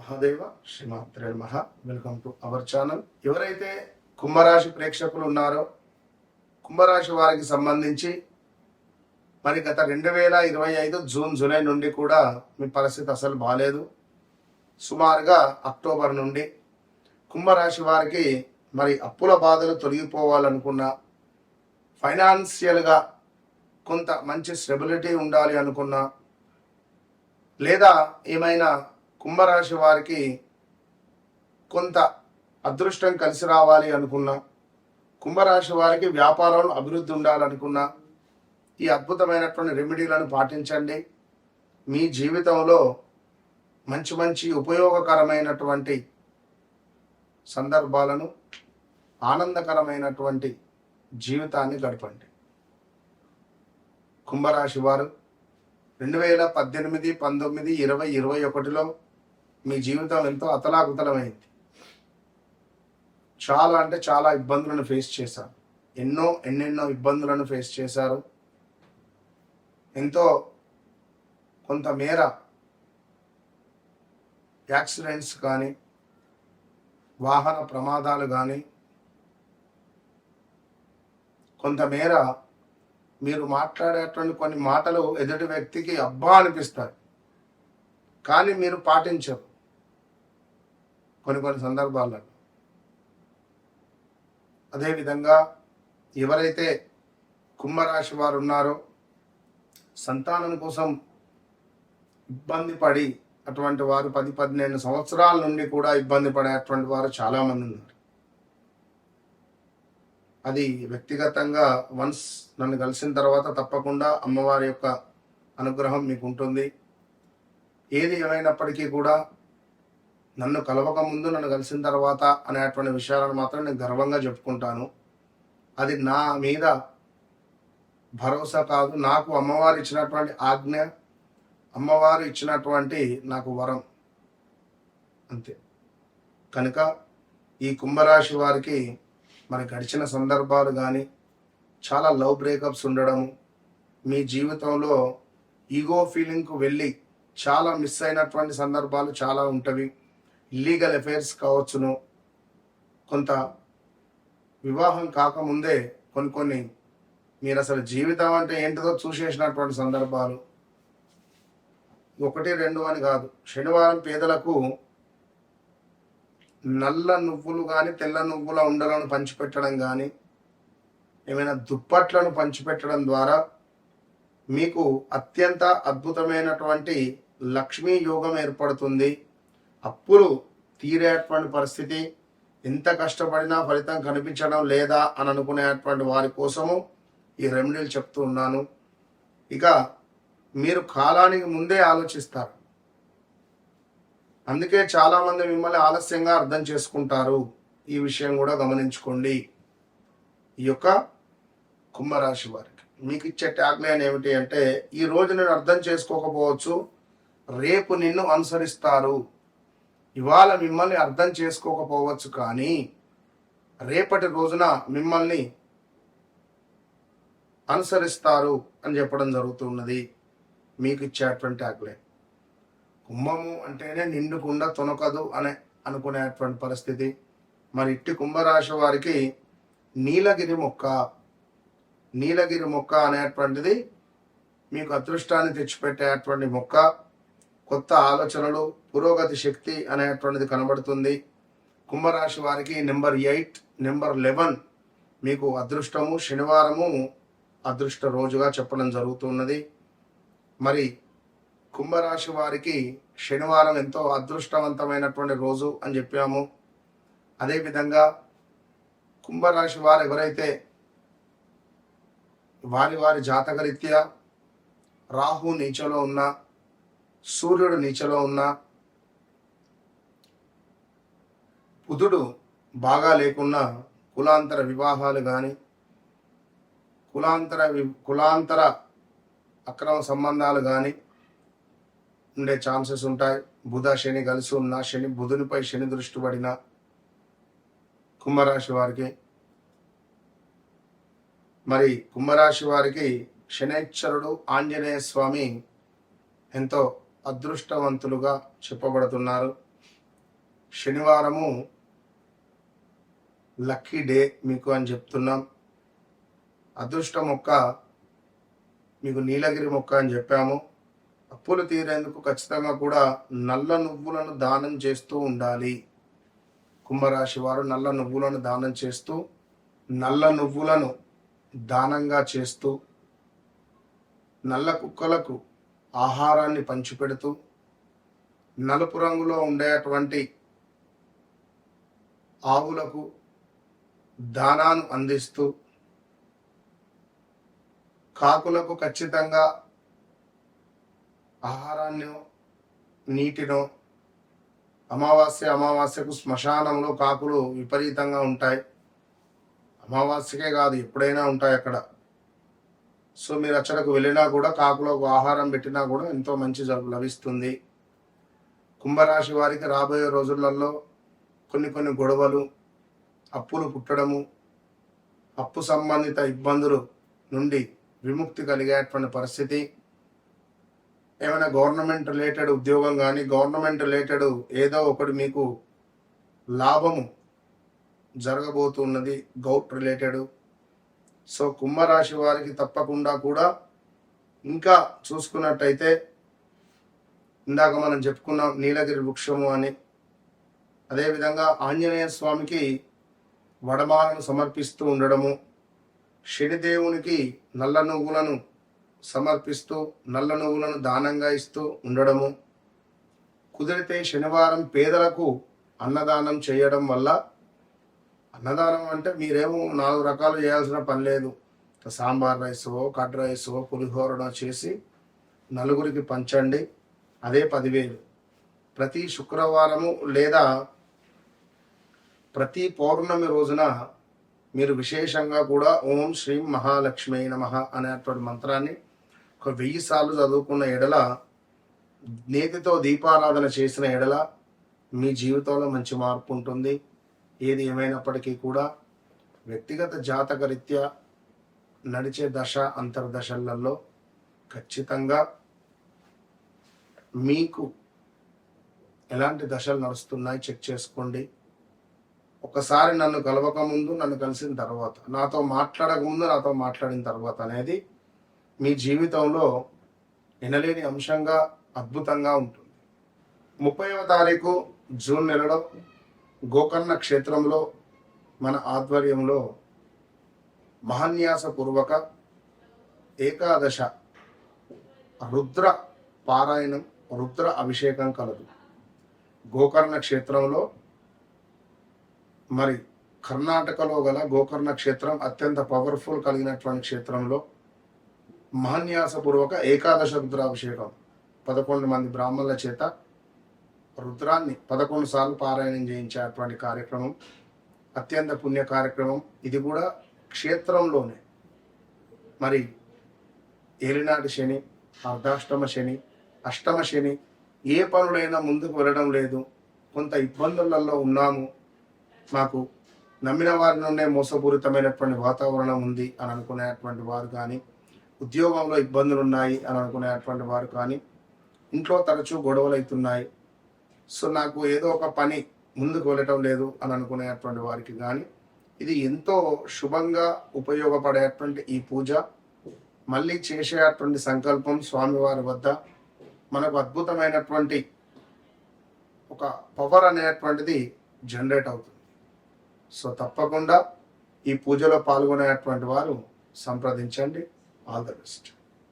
మహాదేవ శ్రీమాత్రే నమః. Welcome to our channel. ఎవరైతే కుంభరాశి ప్రేక్షకులు ఉన్నారో కుంభరాశి వారికి సంబంధించి మరి గత 2025 జూన్ జూలై నుండి కూడా మీ పరిస్థితి అసలు బాగాలేదు. సుమారుగా అక్టోబర్ నుండి కుంభరాశి వారికి మరి అప్పుల బాధలు తొలగిపోవాలనుకున్నా, ఫైనాన్షియల్గా కొంత మంచి స్టెబిలిటీ ఉండాలి అనుకున్నా, లేదా ఏమైనా కుంభరాశి వారికి కొంత అదృష్టం కలిసి రావాలి అనుకున్నా, కుంభరాశి వారికి వ్యాపారంలో అభివృద్ధి ఉండాలనుకున్నా, ఈ అద్భుతమైనటువంటి రెమెడీలను పాటించండి. మీ జీవితంలో మంచి మంచి ఉపయోగకరమైనటువంటి సందర్భాలను, ఆనందకరమైనటువంటి జీవితాన్ని గడపండి. కుంభరాశి వారు 2018, 19, 20, 21లో మీ జీవితం ఎంతో అతలాకుతలమైంది. చాలా అంటే చాలా ఇబ్బందులను ఫేస్ చేశారు. ఎన్నెన్నో ఇబ్బందులను ఫేస్ చేశారు. ఎంతో కొంతమేర యాక్సిడెంట్స్ కానీ, వాహన ప్రమాదాలు కానీ, కొంతమేర మీరు మాట్లాడేటువంటి కొన్ని మాటలు ఎదుటి వ్యక్తికి అబ్బా అనిపిస్తాయి, కానీ మీరు పాటించరు కొన్ని సందర్భాలలో. అదేవిధంగా ఎవరైతే కుంభరాశి వారు ఉన్నారో సంతానం కోసం ఇబ్బంది పడి అటువంటి వారు 10-12 సంవత్సరాల నుండి కూడా ఇబ్బంది పడేటువంటి వారు చాలామంది ఉన్నారు. అది వ్యక్తిగతంగా వన్స్ నన్ను కలిసిన తర్వాత తప్పకుండా అమ్మవారి యొక్క అనుగ్రహం మీకు ఉంటుంది. ఏది ఏమైనప్పటికీ కూడా నన్ను కలవక ముందు, నన్ను కలిసిన తర్వాత అనేటువంటి విషయాలను మాత్రం నేను గర్వంగా చెప్పుకుంటాను. అది నా మీద భరోసా కాదు, నాకు అమ్మవారు ఇచ్చినటువంటి ఆజ్ఞ, అమ్మవారు ఇచ్చినటువంటి నాకు వరం, అంతే. కనుక ఈ కుంభరాశి వారికి మరి గడిచిన సందర్భాలు కానీ, చాలా లవ్ బ్రేకప్స్ ఉండడం, మీ జీవితంలో ఈగో ఫీలింగ్కు వెళ్ళి చాలా మిస్ అయినటువంటి సందర్భాలు చాలా ఉంటవి. ఇల్లీగల్ అఫైర్స్ కావచ్చును, కొంత వివాహం కాకముందే కొన్ని మీరు అసలు జీవితం అంటే ఏంటిదో చూసేసినటువంటి సందర్భాలు 1-2 అని కాదు. శనివారం పేదలకు నల్ల నువ్వులు కానీ, తెల్ల నువ్వుల ఉండలను పంచిపెట్టడం కానీ, ఏమైనా దుప్పట్లను పంచిపెట్టడం ద్వారా మీకు అత్యంత అద్భుతమైనటువంటి లక్ష్మీ యోగం ఏర్పడుతుంది. అప్పులు తీరేటువంటి పరిస్థితి, ఎంత కష్టపడినా ఫలితం కనిపించడం లేదా అని అనుకునేటువంటి వారి కోసము ఈ రెమెడీలు చెప్తూ ఉన్నాను. ఇక మీరు కాలానికి ముందే ఆలోచిస్తారు, అందుకే చాలామంది మిమ్మల్ని ఆలస్యంగా అర్థం చేసుకుంటారు. ఈ విషయం కూడా గమనించుకోండి. ఈ యొక్క కుంభరాశి వారికి మీకు ఇచ్చే ట్యాగ్లైన్ ఏమిటి అంటే, ఈ రోజు నేను అర్థం చేసుకోకపోవచ్చు, రేపు నిన్ను అనుసరిస్తారు. ఇవాళ మిమ్మల్ని అర్థం చేసుకోకపోవచ్చు, కానీ రేపటి రోజున మిమ్మల్ని అనుసరిస్తారు అని చెప్పడం జరుగుతున్నది. మీకు ఇచ్చేటువంటి ట్యాగ్లైన్. కుంభము అంటేనే నిండుకుండా తొనకదు అని అనుకునేటువంటి పరిస్థితి. మరి ఇట్టి కుంభరాశి వారికి నీలగిరి మొక్క అనేటువంటిది మీకు అదృష్టాన్ని తెచ్చిపెట్టేటువంటి మొక్క. కొత్త ఆలోచనలు, పురోగతి శక్తి అనేటువంటిది కనబడుతుంది. కుంభరాశి వారికి నెంబర్ 8, నెంబర్ 11 మీకు అదృష్టము. శనివారము అదృష్ట రోజుగా చెప్పడం జరుగుతున్నది. మరి కుంభరాశి వారికి శనివారం ఎంతో అదృష్టవంతమైనటువంటి రోజు అని చెప్పాము. అదేవిధంగా కుంభరాశి వారు ఎవరైతే వారి జాతకరీత్యా రాహు నీచలో ఉన్నా, సూర్యుడు నీచలో ఉన్నా, బుధుడు బాగా లేకున్నా, కులాంతర వివాహాలు కానీ, కులాంతర అక్రమ సంబంధాలు కానీ ఉండే ఛాన్సెస్ ఉంటాయి. బుధ శని కలిసి ఉన్న, బుధునిపై శని దృష్టి పడిన కుంభరాశి వారికి, మరి కుంభరాశి వారికి శనైశ్వరుడు ఆంజనేయ స్వామి ఎంతో అదృష్టవంతులుగా చెప్పబడుతున్నారు. శనివారము లక్కీ డే మీకు అని చెప్తున్నాం. అదృష్ట మొక్క మీకు నీలగిరి మొక్క అని చెప్పాము. అప్పులు తీరేందుకు ఖచ్చితంగా కూడా నల్ల నువ్వులను దానం చేస్తూ ఉండాలి. కుంభరాశి వారు నల్ల నువ్వులను దానం చేస్తూ, నల్ల నువ్వులను దానంగా చేస్తూ, నల్ల కుక్కలకు ఆహారాన్ని పంచిపెడుతూ, నలుపు రంగులో ఉండేటువంటి ఆవులకు దానాను అందిస్తూ, కాకులకు ఖచ్చితంగా ఆహారాన్ని, నీటినో, అమావాస్యకు శ్మశానంలో కాకులు విపరీతంగా ఉంటాయి. అమావాస్యకే కాదు, ఎప్పుడైనా ఉంటాయి అక్కడ. సో మీరు అక్కడకు వెళ్ళినా కూడా కాకులకు ఆహారం పెట్టినా కూడా ఎంతో మంచి లభిస్తుంది. కుంభరాశి వారికి రాబోయే రోజులలో కొన్ని గొడవలు, అప్పులు పుట్టడము, అప్పు సంబంధిత ఇబ్బందులు నుండి విముక్తి కలిగేటువంటి పరిస్థితి, ఏమైనా గవర్నమెంట్ రిలేటెడ్ ఉద్యోగం కానీ, గవర్నమెంట్ రిలేటెడ్ ఏదో ఒకటి మీకు లాభము జరగబోతున్నది, గౌట్ రిలేటెడ్. సో కుంభరాశి వారికి తప్పకుండా కూడా ఇంకా చూసుకున్నట్టయితే ఇందాక మనం చెప్పుకున్నాం నీలగిరి వృక్షము అని. అదేవిధంగా ఆంజనేయ స్వామికి వడమాలను సమర్పిస్తూ ఉండడము, శనిదేవునికి నల్ల నువ్వులను సమర్పిస్తూ, నల్ల నువ్వులను దానంగా ఇస్తూ ఉండడము, కుదిరితే శనివారం పేదలకు అన్నదానం చేయడం వల్ల, అన్నదానం అంటే మీరేమో 4 రకాలు చేయాల్సిన పని లేదు. సాంబార్ రైసో, కర్డ్ రైసో, పులిహోరనో చేసి నలుగురికి పంచండి, అదే 10,000. ప్రతి శుక్రవారము లేదా ప్రతి పౌర్ణమి రోజున మీరు విశేషంగా కూడా ఓం శ్రీం మహాలక్ష్మీ నమః అనేటువంటి మంత్రాన్ని ఒక 1000 సార్లు చదువుకున్న ఎడల, నేతితో దీపారాధన చేసిన ఎడల మీ జీవితంలో మంచి మార్పు ఉంటుంది. ఏది ఏమైనప్పటికీ కూడా వ్యక్తిగత జాతక రీత్యా నడిచే దశ అంతర్దశలలో ఖచ్చితంగా మీకు ఎలాంటి దశలు నడుస్తున్నాయి చెక్ చేసుకోండి. ఒకసారి నన్ను కలవక ముందు, నన్ను కలిసిన తర్వాత, నాతో మాట్లాడక ముందు, నాతో మాట్లాడిన తర్వాత అనేది మీ జీవితంలో వినలేని అంశంగా అద్భుతంగా ఉంటుంది. 30వ తారీఖు జూన్ నెలలో గోకర్ణ క్షేత్రంలో మన ఆధ్వర్యంలో మహాన్యాసపూర్వక ఏకాదశ రుద్ర పారాయణం, రుద్ర అభిషేకం కలదు. గోకర్ణ క్షేత్రంలో, మరి కర్ణాటకలో గల గోకర్ణ క్షేత్రం అత్యంత పవర్ఫుల్ కలిగినటువంటి క్షేత్రంలో మహాన్యాసపూర్వక ఏకాదశ రుద్రాభిషేకం 11 మంది బ్రాహ్మణుల చేత రుద్రాన్ని 11 సార్లు పారాయణం చేయించేటువంటి కార్యక్రమం, అత్యంత పుణ్య కార్యక్రమం. ఇది కూడా క్షేత్రంలోనే. మరి ఏలినాటి శని, అర్ధాష్టమ శని, అష్టమ శని, ఏ పనులైనా ముందుకు వెళ్ళడం లేదు, కొంత ఇబ్బందులలో ఉన్నాము, మాకు నమ్మిన వారి నుండే మోసపూరితమైనటువంటి వాతావరణం ఉంది అని అనుకునేటువంటి వారు కానీ, ఉద్యోగంలో ఇబ్బందులు ఉన్నాయి అని అనుకునేటువంటి వారు కానీ, ఇంట్లో తరచూ గొడవలు అవుతున్నాయి, సో నాకు ఏదో ఒక పని ముందుకు వెళ్ళటం లేదు అని అనుకునేటువంటి వారికి కానీ ఇది ఎంతో శుభంగా ఉపయోగపడేటువంటి ఈ పూజ. మళ్ళీ చేసేటువంటి సంకల్పం స్వామివారి వద్ద మనకు అద్భుతమైనటువంటి ఒక పవర్ అనేటువంటిది జనరేట్ అవుతుంది. సో తప్పకుండా ఈ పూజలో పాల్గొనేటువంటి వారు సంప్రదించండి. All the best.